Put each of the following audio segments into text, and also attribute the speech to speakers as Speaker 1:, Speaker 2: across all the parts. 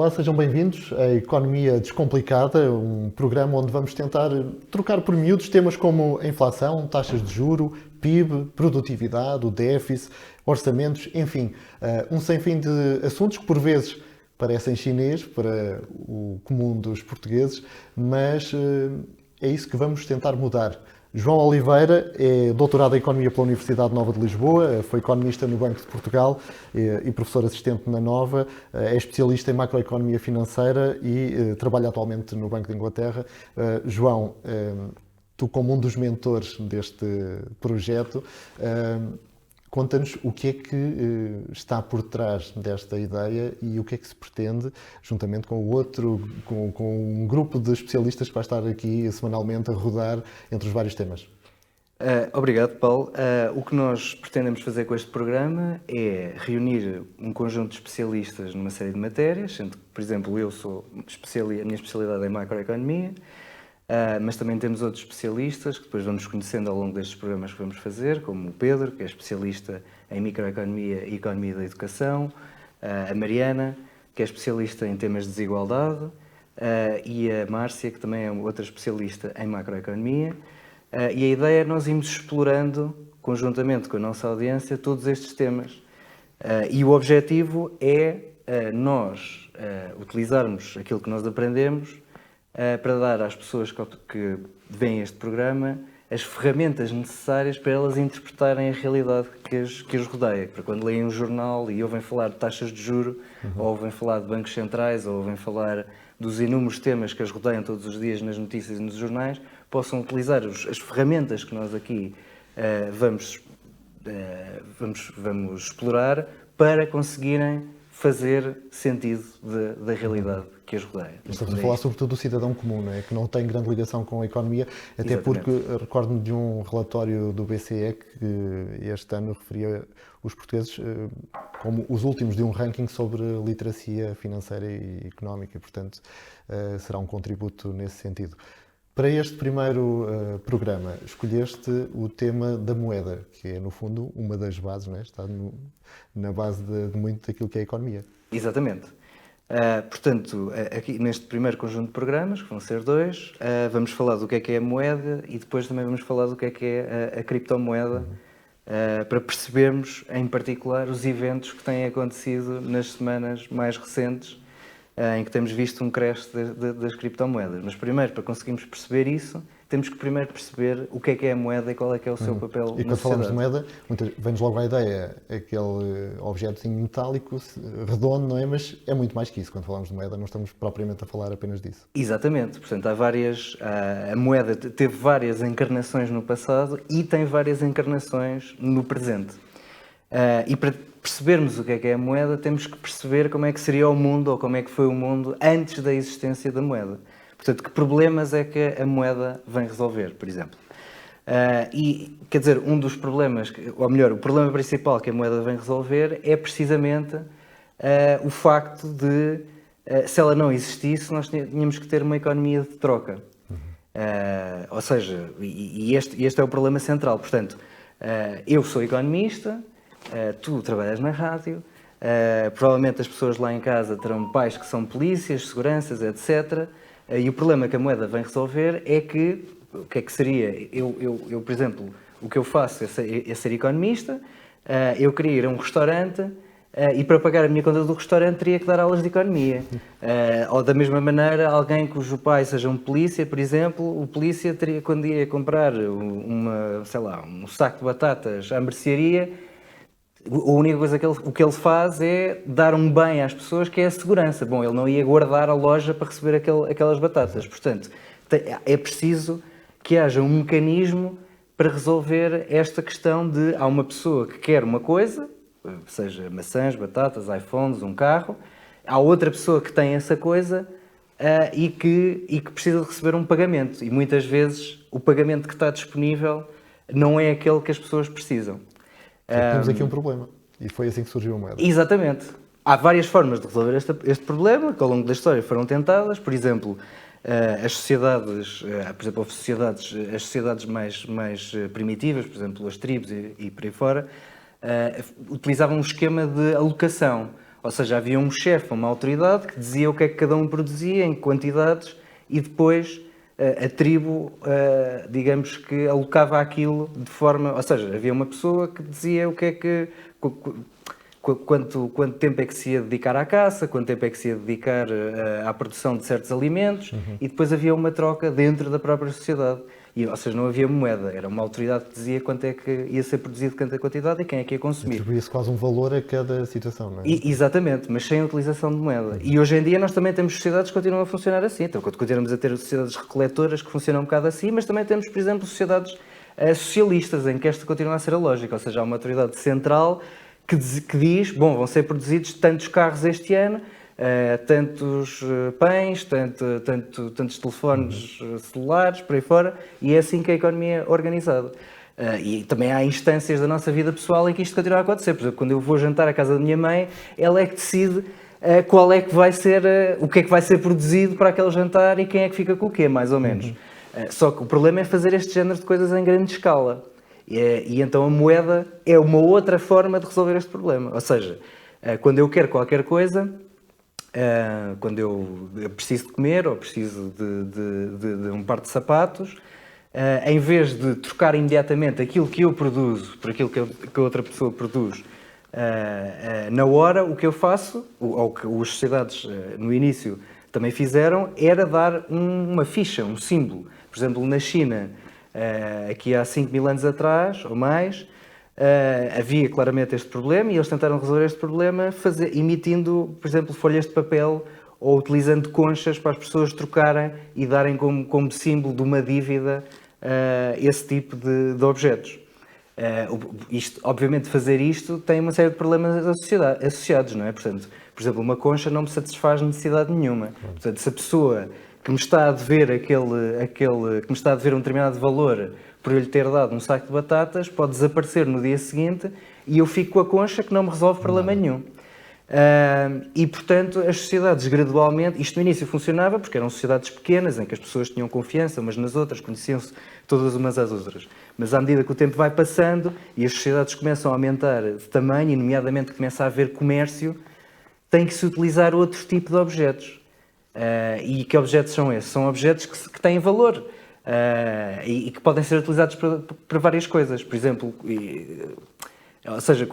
Speaker 1: Olá, sejam bem-vindos à Economia Descomplicada, um programa onde vamos tentar trocar por miúdos temas como a inflação, taxas de juro, PIB, produtividade, o déficit, orçamentos, enfim, um sem fim de assuntos que por vezes parecem chinês para o comum dos portugueses, mas é isso que vamos tentar mudar. João Oliveira é doutorado em Economia pela Universidade Nova de Lisboa, foi economista no Banco de Portugal e professor assistente na Nova, é especialista em macroeconomia financeira e trabalha atualmente no Banco de Inglaterra. João, tu como um dos mentores deste projeto, conta-nos o que é que está por trás desta ideia e o que é que se pretende, juntamente com um grupo de especialistas que vai estar aqui semanalmente a rodar entre os vários temas.
Speaker 2: Obrigado, Paulo. O que nós pretendemos fazer com este programa é reunir um conjunto de especialistas numa série de matérias, sendo que, por exemplo, a minha especialidade é macroeconomia, mas também temos outros especialistas que depois vamos conhecendo ao longo destes programas que vamos fazer, como o Pedro, que é especialista em microeconomia e economia da educação, a Mariana, que é especialista em temas de desigualdade, e a Márcia, que também é outra especialista em macroeconomia. E a ideia é nós irmos explorando, conjuntamente com a nossa audiência, todos estes temas. E o objetivo é nós utilizarmos aquilo que nós aprendemos para dar às pessoas que veem este programa as ferramentas necessárias para elas interpretarem a realidade que as rodeia. Para quando leem um jornal e ouvem falar de taxas de juro, ou ouvem falar de bancos centrais, ou ouvem falar dos inúmeros temas que as rodeiam todos os dias nas notícias e nos jornais, possam utilizar as ferramentas que nós aqui vamos explorar para conseguirem fazer sentido da realidade que as rodeia.
Speaker 1: Estamos a falar sobretudo do cidadão comum, não é? Que não tem grande ligação com a economia, até
Speaker 2: Exatamente.
Speaker 1: porque recordo-me de um relatório do BCE que este ano referia os portugueses como os últimos de um ranking sobre literacia financeira e económica, e portanto será um contributo nesse sentido. Para este primeiro programa, escolheste o tema da moeda, que é, no fundo, uma das bases, não é? Está na base de muito daquilo que é a economia.
Speaker 2: Exatamente. Portanto, aqui neste primeiro conjunto de programas, que vão ser dois, vamos falar do que é a moeda e depois também vamos falar do que é a criptomoeda, para percebermos, em particular, os eventos que têm acontecido nas semanas mais recentes, em que temos visto um crash das criptomoedas. Mas primeiro, para conseguirmos perceber isso, temos que primeiro perceber o que é a moeda e qual é que é o seu papel
Speaker 1: E
Speaker 2: na
Speaker 1: quando falamos de
Speaker 2: sociedade.
Speaker 1: moeda, vem-nos logo à ideia aquele objetozinho metálico, redondo, não é? Mas é muito mais que isso. Quando falamos de moeda, não estamos propriamente a falar apenas disso.
Speaker 2: Exatamente. Portanto, a moeda teve várias encarnações no passado e tem várias encarnações no presente. E para percebermos o que é a moeda, temos que perceber como é que seria o mundo, ou como é que foi o mundo antes da existência da moeda. Portanto, que problemas é que a moeda vem resolver, por exemplo. E, quer dizer, um dos problemas, ou melhor, o problema principal que a moeda vem resolver é precisamente o facto de, se ela não existisse, nós tínhamos que ter uma economia de troca. Ou seja, este é o problema central. Portanto, eu sou economista, tu trabalhas na rádio, provavelmente as pessoas lá em casa terão pais que são polícias, seguranças, etc. E o problema que a moeda vem resolver é que, o que é que seria? Eu, por exemplo, o que eu faço é ser economista, eu queria ir a um restaurante e para pagar a minha conta do restaurante teria que dar aulas de economia. Ou da mesma maneira, alguém cujo pai seja um polícia, por exemplo, o polícia teria, quando ia comprar um saco de batatas à mercearia, a única coisa que ele faz é dar um bem às pessoas, que é a segurança. Bom, ele não ia guardar a loja para receber aquelas batatas. Portanto, é preciso que haja um mecanismo para resolver esta questão de há uma pessoa que quer uma coisa, seja maçãs, batatas, iPhones, um carro, há outra pessoa que tem essa coisa e que precisa de receber um pagamento. E muitas vezes o pagamento que está disponível não é aquele que as pessoas precisam.
Speaker 1: Temos aqui um problema. E foi assim que surgiu a moeda.
Speaker 2: Exatamente. Há várias formas de resolver este problema que ao longo da história foram tentadas. Por exemplo, as sociedades, as sociedades mais primitivas, por exemplo, as tribos e por aí fora, utilizavam um esquema de alocação. Ou seja, havia um chefe, uma autoridade, que dizia o que é que cada um produzia, em quantidades, e depois a tribo, digamos que alocava aquilo de forma... Ou seja, havia uma pessoa que dizia o que é que... Quanto tempo é que se ia dedicar à caça, quanto tempo é que se ia dedicar à produção de certos alimentos, e depois havia uma troca dentro da própria sociedade. Ou seja, não havia moeda, era uma autoridade que dizia quanto é que ia ser produzido, quanta quantidade e quem é que ia consumir.
Speaker 1: Atribuía-se quase um valor a cada situação, não é?
Speaker 2: Exatamente, mas sem a utilização de moeda. E hoje em dia nós também temos sociedades que continuam a funcionar assim. Então, continuamos a ter sociedades recoletoras que funcionam um bocado assim, mas também temos, por exemplo, sociedades socialistas, em que esta continua a ser a lógica. Ou seja, há uma autoridade central que diz, bom, vão ser produzidos tantos carros este ano, tantos pães, tantos telefones celulares, por aí fora, e é assim que a economia é organizada. E também há instâncias da nossa vida pessoal em que isto continua a acontecer. Por exemplo, quando eu vou jantar à casa da minha mãe, ela é que decide qual é que vai ser, o que é que vai ser produzido para aquele jantar e quem é que fica com o quê, mais ou menos. Só que o problema é fazer este género de coisas em grande escala. E então a moeda é uma outra forma de resolver este problema. Ou seja, quando eu quero qualquer coisa, quando eu preciso de comer ou preciso de um par de sapatos, em vez de trocar imediatamente aquilo que eu produzo por aquilo que a outra pessoa produz na hora, o que eu faço, ou que as sociedades no início também fizeram, era dar uma ficha, um símbolo. Por exemplo, na China, aqui há 5.000 anos atrás, ou mais, havia claramente este problema e eles tentaram resolver este problema emitindo, por exemplo, folhas de papel ou utilizando conchas para as pessoas trocarem e darem como símbolo de uma dívida esse tipo de objetos. Obviamente, fazer isto tem uma série de problemas associados, não é? Portanto, por exemplo, uma concha não me satisfaz necessidade nenhuma. Portanto, se a pessoa que me está a dever que me está a dever um determinado valor por eu lhe ter dado um saco de batatas, pode desaparecer no dia seguinte e eu fico com a concha que não me resolve problema nenhum. E, portanto, as sociedades gradualmente... Isto no início funcionava porque eram sociedades pequenas, em que as pessoas tinham confiança umas nas outras, conheciam-se todas umas às outras. Mas à medida que o tempo vai passando e as sociedades começam a aumentar de tamanho, e nomeadamente começa a haver comércio, tem que se utilizar outro tipo de objetos. E que objetos são esses? São objetos que têm valor e que podem ser utilizados para várias coisas. Por exemplo, ou seja,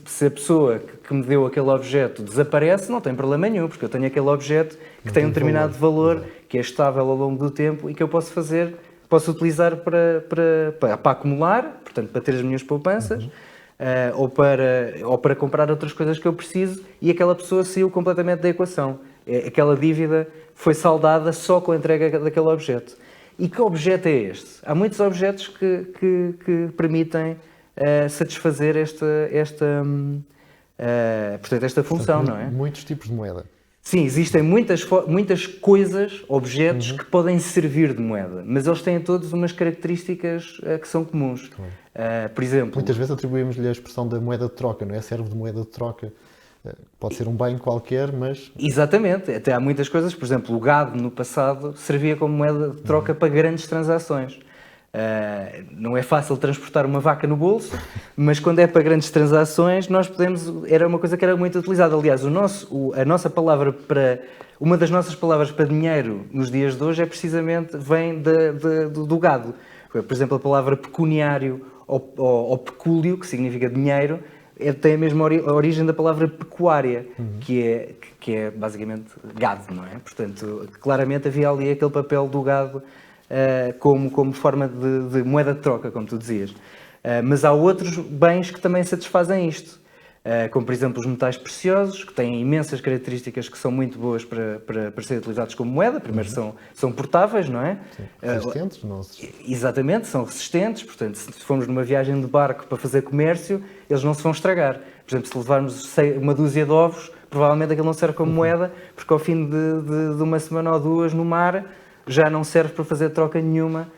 Speaker 2: se a pessoa que me deu aquele objeto desaparece, não tem problema nenhum, porque eu tenho aquele objeto que tem um determinado valor, que é estável ao longo do tempo e que eu posso utilizar para acumular, portanto, para ter as minhas poupanças, ou para comprar outras coisas que eu preciso, e aquela pessoa saiu completamente da equação. Aquela dívida foi saldada só com a entrega daquele objeto. E que objeto é este? Há muitos objetos que permitem satisfazer esta função, não é?
Speaker 1: Muitos tipos de moeda.
Speaker 2: Sim, existem muitas coisas, objetos que podem servir de moeda, mas eles têm todos umas características que são comuns. Por exemplo...
Speaker 1: Muitas vezes atribuímos-lhe a expressão da moeda de troca, não é? Serve de moeda de troca. Pode ser um bem qualquer, mas...
Speaker 2: Exatamente. Até há muitas coisas. Por exemplo, o gado, no passado, servia como moeda de troca para grandes transações. Não é fácil transportar uma vaca no bolso, mas quando é para grandes transações, era uma coisa que era muito utilizada. Aliás, a nossa palavra uma das nossas palavras para dinheiro nos dias de hoje vem do gado. Por exemplo, a palavra pecuniário ou pecúlio, que significa dinheiro, tem a mesma origem da palavra pecuária, que é basicamente gado, não é? Portanto, claramente havia ali aquele papel do gado como forma de moeda de troca, como tu dizias. Mas há outros bens que também satisfazem isto, como por exemplo os metais preciosos, que têm imensas características que são muito boas para serem utilizados como moeda. Primeiro são portáveis, não é?
Speaker 1: Sim. Resistentes?
Speaker 2: Exatamente, são resistentes. Portanto, se formos numa viagem de barco para fazer comércio, eles não se vão estragar. Por exemplo, se levarmos uma dúzia de ovos, provavelmente aquilo não serve como moeda, porque ao fim de uma semana ou duas no mar já não serve para fazer troca nenhuma.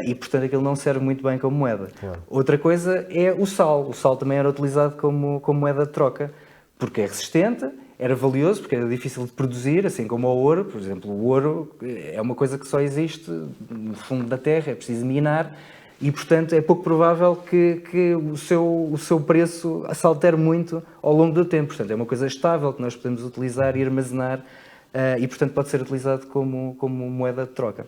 Speaker 2: E, portanto, aquilo não serve muito bem como moeda. Claro. Outra coisa é o sal. O sal também era utilizado como moeda de troca, porque é resistente, era valioso, porque era difícil de produzir, assim como o ouro. Por exemplo, o ouro é uma coisa que só existe no fundo da terra, é preciso minar, e, portanto, é pouco provável que o seu preço se altere muito ao longo do tempo. Portanto, é uma coisa estável que nós podemos utilizar e armazenar e, portanto, pode ser utilizado como moeda de troca.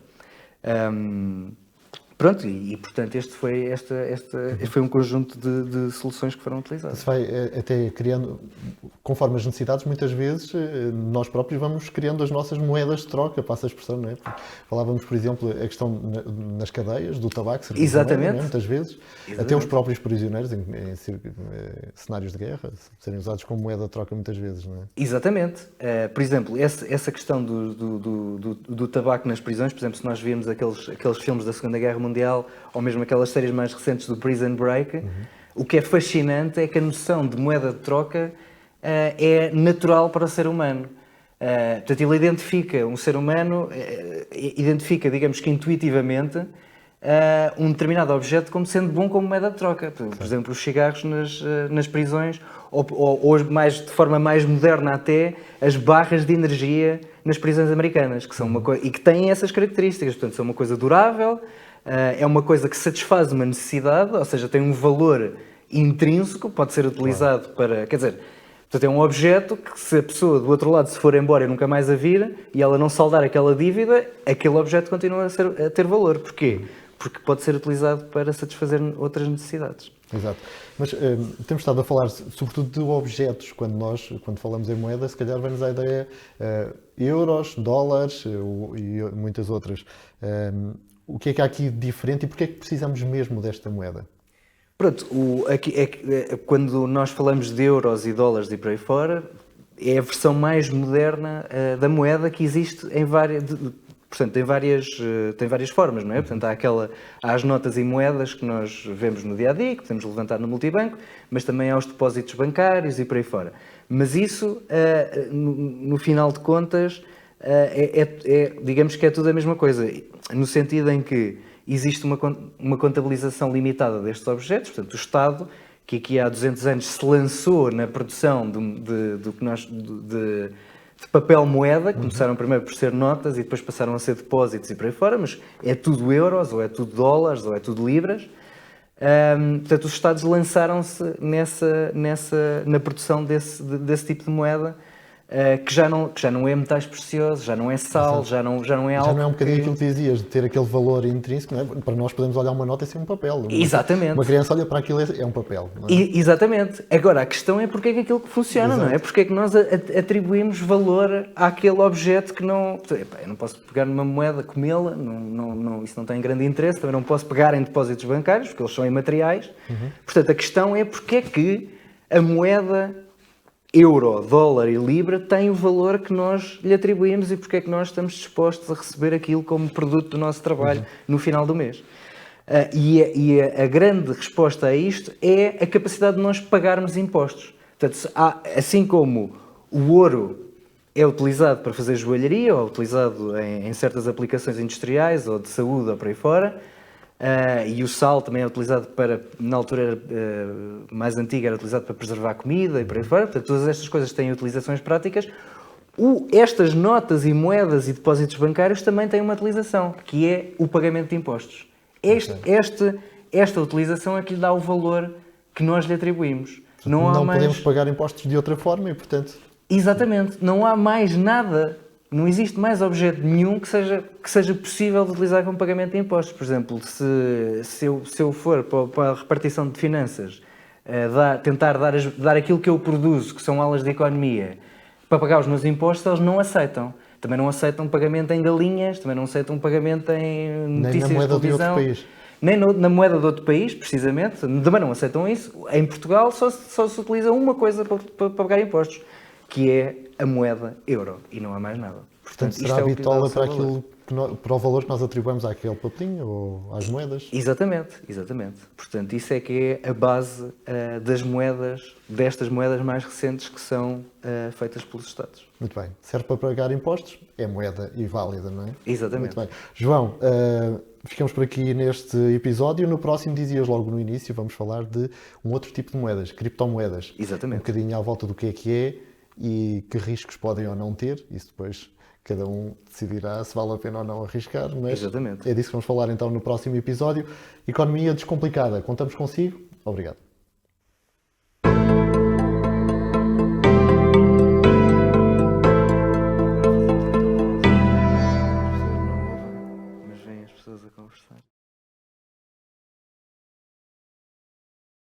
Speaker 2: Pronto, portanto este foi um conjunto de soluções que foram utilizadas.
Speaker 1: Isso vai até criando, conforme as necessidades, muitas vezes nós próprios vamos criando as nossas moedas de troca, passa a expressão, não é? Porque falávamos, por exemplo, a questão nas cadeias do tabaco,
Speaker 2: exatamente.
Speaker 1: Moeda, não é? Muitas vezes, exatamente. Até os próprios prisioneiros em cenários de guerra serem usados como moeda de troca muitas vezes, não é?
Speaker 2: Exatamente. Por exemplo, essa questão do tabaco nas prisões, por exemplo, se nós vimos aqueles filmes da Segunda Guerra Mundial, ou mesmo aquelas séries mais recentes do Prison Break, o que é fascinante é que a noção de moeda de troca é natural para o ser humano. Portanto, ele identifica um ser humano, identifica, digamos que intuitivamente, um determinado objeto como sendo bom como moeda de troca. Por exemplo, os cigarros nas prisões, ou mais, de forma mais moderna até, as barras de energia nas prisões americanas, que são e que têm essas características. Portanto, são uma coisa durável, é uma coisa que satisfaz uma necessidade, ou seja, tem um valor intrínseco, pode ser utilizado para... Quer dizer, portanto, é um objeto que, se a pessoa do outro lado se for embora e nunca mais a vir, e ela não saldar aquela dívida, aquele objeto continua a ter valor. Porquê? Porque pode ser utilizado para satisfazer outras necessidades.
Speaker 1: Exato. Mas temos estado a falar sobretudo de objetos. Quando falamos em moeda, se calhar vem-nos a ideia euros, dólares e muitas outras. O que é que há aqui de diferente e porquê é que precisamos mesmo desta moeda?
Speaker 2: Pronto, quando nós falamos de euros e dólares e por aí fora, é a versão mais moderna da moeda que existe em várias... Portanto, tem várias formas, não é? Portanto, há as notas e moedas que nós vemos no dia-a-dia, que podemos levantar no multibanco, mas também há os depósitos bancários e por aí fora. Mas isso, no final de contas, digamos que é tudo a mesma coisa, no sentido em que existe uma contabilização limitada destes objetos. Portanto, o Estado, que aqui há 200 anos se lançou na produção de papel moeda, começaram primeiro por ser notas e depois passaram a ser depósitos e por aí fora, mas é tudo euros, ou é tudo dólares, ou é tudo libras. Portanto, os Estados lançaram-se na produção desse tipo de moeda, que já não é metais preciosos, já não é sal, já não é algo...
Speaker 1: Já não é um bocadinho aquilo que dizias, de ter aquele valor intrínseco, não é? Para nós podemos olhar uma nota e ser um papel.
Speaker 2: Exatamente.
Speaker 1: Uma criança olha para aquilo e é um papel. Não é?
Speaker 2: Exatamente. Agora, a questão é porque é que aquilo que funciona, exato, não é? Porque é que nós atribuímos valor àquele objeto que não... Eu não posso pegar numa moeda, comê-la, isso não tem grande interesse, também não posso pegar em depósitos bancários, porque eles são imateriais. Portanto, a questão é porque é que a moeda... euro, dólar e libra tem o valor que nós lhe atribuímos e porque é que nós estamos dispostos a receber aquilo como produto do nosso trabalho no final do mês. E a grande resposta a isto é a capacidade de nós pagarmos impostos. Portanto, assim como o ouro é utilizado para fazer joalharia, ou é utilizado em certas aplicações industriais ou de saúde ou por aí fora, e o sal também é utilizado na altura mais antiga, era utilizado para preservar comida e por aí fora. Portanto, todas estas coisas têm utilizações práticas. Estas notas e moedas e depósitos bancários também têm uma utilização, que é o pagamento de impostos. Esta utilização é que lhe dá o valor que nós lhe atribuímos.
Speaker 1: Não podemos pagar impostos de outra forma e, portanto...
Speaker 2: Exatamente. Não há mais nada... Não existe mais objeto nenhum que seja possível de utilizar como pagamento de impostos. Por exemplo, se eu for para a repartição de finanças, tentar dar aquilo que eu produzo, que são aulas de economia, para pagar os meus impostos, eles não aceitam. Também não aceitam pagamento em galinhas, também não aceitam pagamento em notícias de televisão. Nem na moeda de outro país. Nem na moeda de outro país, precisamente. Também não aceitam isso. Em Portugal só se utiliza uma coisa para pagar impostos, que é a moeda euro, e não há mais nada.
Speaker 1: Portanto, será a bitola para o valor que nós atribuímos àquele papelinho ou às moedas?
Speaker 2: Exatamente. Portanto, isso é que é a base destas moedas mais recentes que são feitas pelos Estados.
Speaker 1: Muito bem. Serve para pagar impostos, é moeda e válida, não é?
Speaker 2: Exatamente.
Speaker 1: Muito bem. João, ficamos por aqui neste episódio. No próximo, dizias logo no início, vamos falar de um outro tipo de moedas, criptomoedas.
Speaker 2: Exatamente.
Speaker 1: Um bocadinho à volta do que é e que riscos podem ou não ter, isso depois Cada um decidirá se vale a pena ou não arriscar, mas
Speaker 2: Exatamente.
Speaker 1: é disso que vamos falar então no próximo episódio. Economia Descomplicada. Contamos consigo. Obrigado.
Speaker 2: Mas vêm as pessoas a conversar.